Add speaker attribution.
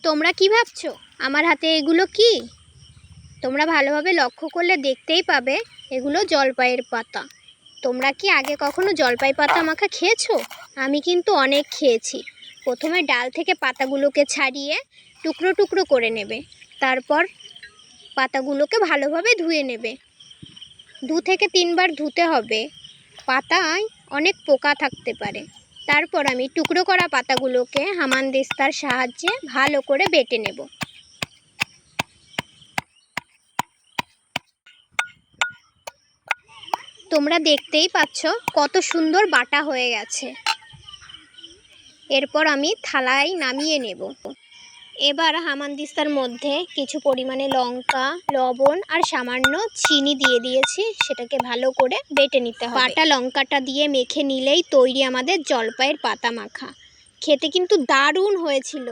Speaker 1: তোমরা কি ভাবছো আমার হাতে এগুলো কি? তোমরা ভালোভাবে লক্ষ্য করলে দেখতেই পাবে এগুলো জলপাইয়ের পাতা। তোমরা কি আগে কখনো জলপাই পাতা মাখা খেয়েছো? আমি কিন্তু অনেক খেয়েছি। প্রথমে ডাল থেকে পাতাগুলোকে ছাড়িয়ে টুকরো টুকরো করে নেবে। তারপর পাতাগুলোকে ভালোভাবে ধুয়ে নেবে। 2 থেকে 3 বার ধুতে হবে, পাতায় অনেক পোকা থাকতে পারে। তারপর আমি টুকরো করা পাতাগুলোকে হামানদিস্তার সাহায্যে ভালো করে বেটে নেব। তোমরা দেখতেই পাচ্ছ কত সুন্দর বাটা হয়ে গেছে। এরপর আমি থালায় নামিয়ে নেব। এবার হামানদিস্তার মধ্যে কিছু পরিমাণে লঙ্কা, লবণ আর সামান্য চিনি দিয়ে দিয়েছি। সেটাকে ভালো করে বেটে নিতে হবে। বাটা লঙ্কাটা দিয়ে মেখে নিলেই তৈরি আমাদের জলপাইয়ের পাতা মাখা। খেতে কিন্তু দারুণ হয়েছিল।